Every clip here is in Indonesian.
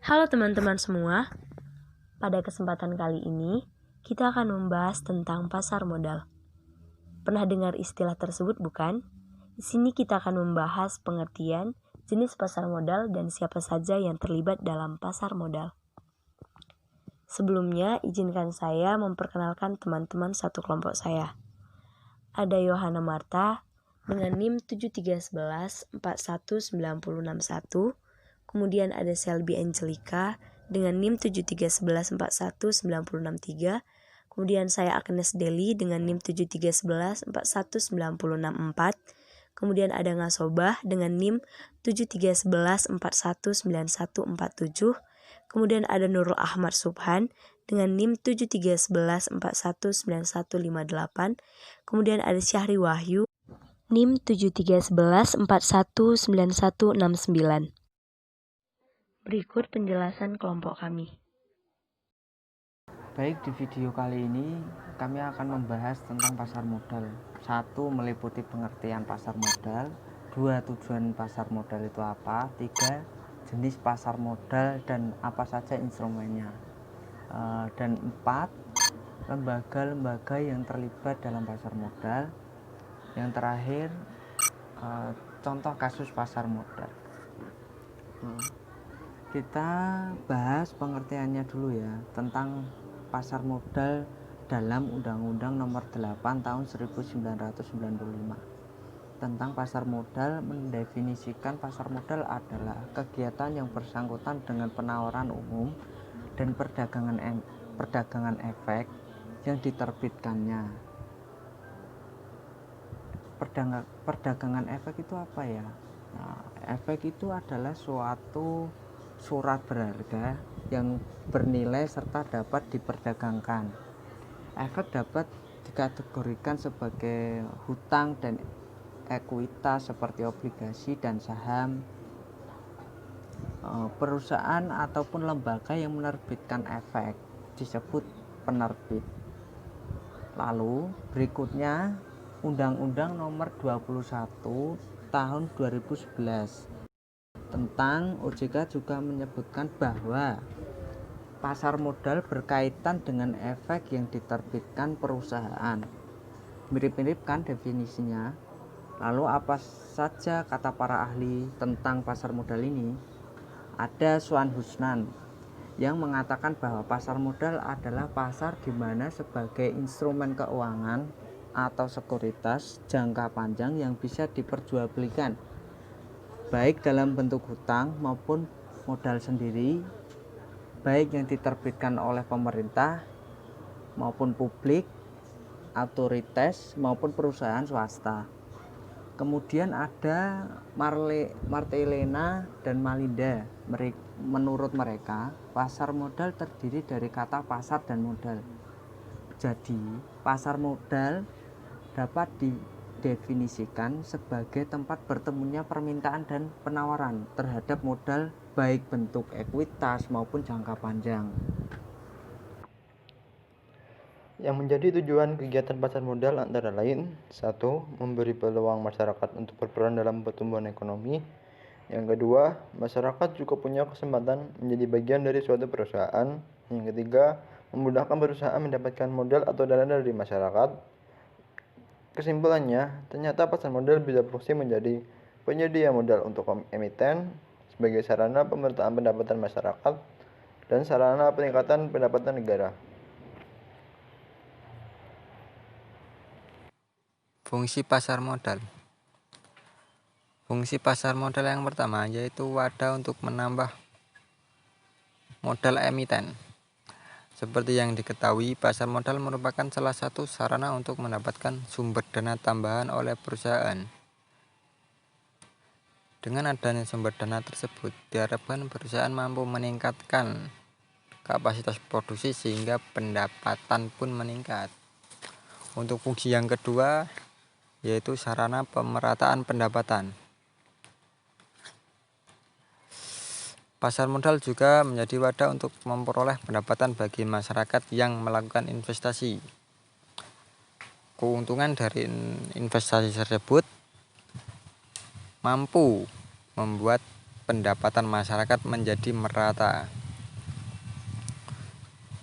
Halo teman-teman semua, pada kesempatan kali ini kita akan membahas tentang pasar modal. Pernah dengar istilah tersebut bukan? Di sini kita akan membahas pengertian, jenis pasar modal dan siapa saja yang terlibat dalam pasar modal. Sebelumnya, izinkan saya memperkenalkan teman-teman satu kelompok saya. Ada Yohana Marta dengan NIM 7311419061. Kemudian ada Selby Angelica dengan NIM 7311419063. Kemudian saya Agnes Deli dengan NIM 7311419064. Kemudian ada Ngasobah dengan NIM 7311419147. Kemudian ada Nurul Ahmad Subhan dengan NIM 7311419158. Kemudian ada Syahri Wahyu NIM 7311419169. Berikut penjelasan kelompok kami. Baik, di video kali ini kami akan membahas tentang pasar modal. 1. Meliputi pengertian pasar modal. 2. Tujuan pasar modal itu apa. 3. Jenis pasar modal dan apa saja instrumennya. Dan 4. Lembaga-lembaga yang terlibat dalam pasar modal. Yang terakhir, contoh kasus pasar modal. Kita bahas pengertiannya dulu ya, tentang pasar modal dalam Undang-Undang Nomor 8 Tahun 1995. Tentang pasar modal mendefinisikan pasar modal adalah kegiatan yang bersangkutan dengan penawaran umum dan perdagangan efek yang diterbitkannya. Perdagangan efek itu apa ya? Nah, efek itu adalah suatu surat berharga yang bernilai serta dapat diperdagangkan. Efek dapat dikategorikan sebagai hutang dan ekuitas seperti obligasi dan saham. Perusahaan ataupun lembaga yang menerbitkan efek disebut penerbit. Lalu berikutnya Undang-Undang Nomor 21 Tahun 2011 tentang OJK juga menyebutkan bahwa pasar modal berkaitan dengan efek yang diterbitkan perusahaan. Mirip-mirip kan definisinya. Lalu apa saja kata para ahli tentang pasar modal ini? Ada Swan Husnan yang mengatakan bahwa pasar modal adalah pasar di mana sebagai instrumen keuangan atau sekuritas jangka panjang yang bisa diperjualbelikan baik dalam bentuk hutang maupun modal sendiri, baik yang diterbitkan oleh pemerintah maupun publik, otoritas maupun perusahaan swasta. Kemudian ada Martelena dan Malinda. Menurut mereka, pasar modal terdiri dari kata pasar dan modal. Jadi, pasar modal dapat didefinisikan sebagai tempat bertemunya permintaan dan penawaran terhadap modal baik bentuk ekuitas maupun jangka panjang. Yang menjadi tujuan kegiatan pasar modal antara lain: 1. Memberi peluang masyarakat untuk berperan dalam pertumbuhan ekonomi. Yang kedua, masyarakat juga punya kesempatan menjadi bagian dari suatu perusahaan. Yang ketiga, memudahkan perusahaan mendapatkan modal atau dana dari masyarakat. Kesimpulannya, ternyata pasar modal bisa berfungsi menjadi penyedia modal untuk emiten, sebagai sarana pemerataan pendapatan masyarakat, dan sarana peningkatan pendapatan negara. Fungsi pasar modal. Fungsi pasar modal yang pertama yaitu wadah untuk menambah modal emiten. Seperti yang diketahui, pasar modal merupakan salah satu sarana untuk mendapatkan sumber dana tambahan oleh perusahaan. Dengan adanya sumber dana tersebut, diharapkan perusahaan mampu meningkatkan kapasitas produksi sehingga pendapatan pun meningkat. Untuk fungsi yang kedua, yaitu sarana pemerataan pendapatan. Pasar modal juga menjadi wadah untuk memperoleh pendapatan bagi masyarakat yang melakukan investasi. Keuntungan dari investasi tersebut mampu membuat pendapatan masyarakat menjadi merata.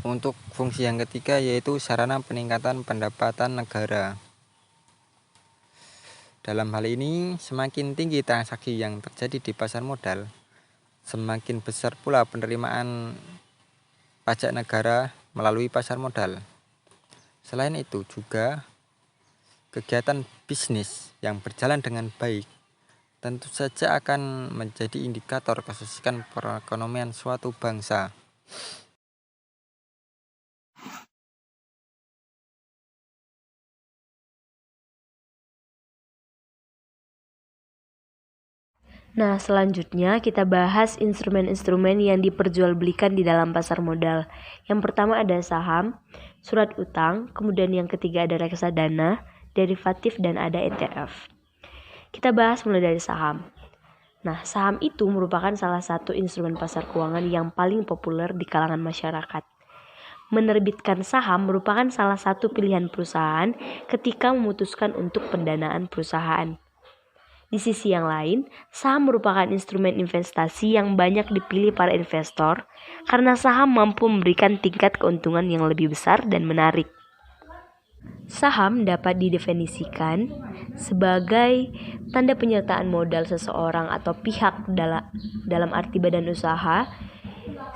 Untuk fungsi yang ketiga yaitu sarana peningkatan pendapatan negara. Dalam hal ini, semakin tinggi transaksi yang terjadi di pasar modal, semakin besar pula penerimaan pajak negara melalui pasar modal. Selain itu juga, kegiatan bisnis yang berjalan dengan baik tentu saja akan menjadi indikator kesuksesan perekonomian suatu bangsa. Nah, selanjutnya kita bahas instrumen-instrumen yang diperjualbelikan di dalam pasar modal. Yang pertama ada saham, surat utang, kemudian yang ketiga ada reksadana, derivatif, dan ada ETF. Kita bahas mulai dari saham. Nah, saham itu merupakan salah satu instrumen pasar keuangan yang paling populer di kalangan masyarakat. Menerbitkan saham merupakan salah satu pilihan perusahaan ketika memutuskan untuk pendanaan perusahaan. Di sisi yang lain, saham merupakan instrumen investasi yang banyak dipilih para investor karena saham mampu memberikan tingkat keuntungan yang lebih besar dan menarik. Saham dapat didefinisikan sebagai tanda penyertaan modal seseorang atau pihak dalam arti badan usaha,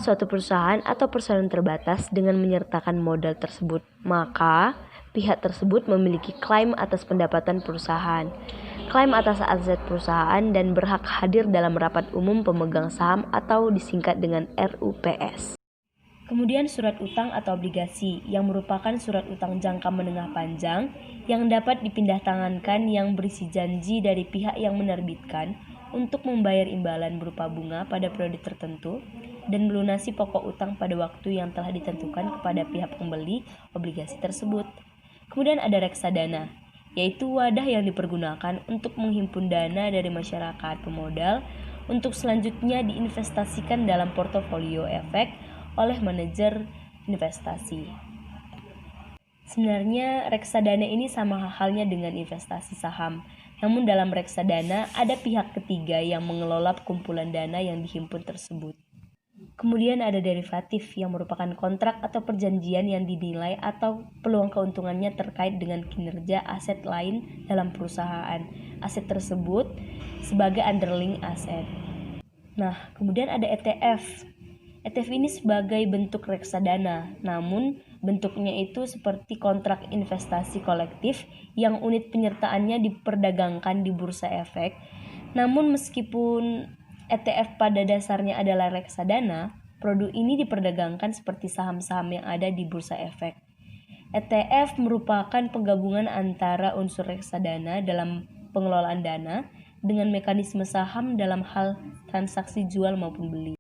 suatu perusahaan atau perusahaan terbatas dengan menyertakan modal tersebut. Maka, pihak tersebut memiliki klaim atas pendapatan perusahaan, klaim atas aset perusahaan, dan berhak hadir dalam rapat umum pemegang saham atau disingkat dengan RUPS. Kemudian surat utang atau obligasi yang merupakan surat utang jangka menengah panjang yang dapat dipindahtangankan yang berisi janji dari pihak yang menerbitkan untuk membayar imbalan berupa bunga pada periode tertentu dan melunasi pokok utang pada waktu yang telah ditentukan kepada pihak pembeli obligasi tersebut. Kemudian ada reksadana, yaitu wadah yang dipergunakan untuk menghimpun dana dari masyarakat pemodal untuk selanjutnya diinvestasikan dalam portofolio efek oleh manajer investasi. Sebenarnya reksadana ini sama halnya dengan investasi saham, namun dalam reksadana ada pihak ketiga yang mengelola kumpulan dana yang dihimpun tersebut. Kemudian ada derivatif yang merupakan kontrak atau perjanjian yang dinilai atau peluang keuntungannya terkait dengan kinerja aset lain dalam perusahaan. Aset tersebut sebagai underlying aset. Nah, kemudian ada ETF. ETF ini sebagai bentuk reksadana, namun bentuknya itu seperti kontrak investasi kolektif yang unit penyertaannya diperdagangkan di bursa efek. Namun meskipun ETF pada dasarnya adalah reksadana, produk ini diperdagangkan seperti saham-saham yang ada di bursa efek. ETF merupakan penggabungan antara unsur reksadana dalam pengelolaan dana dengan mekanisme saham dalam hal transaksi jual maupun beli.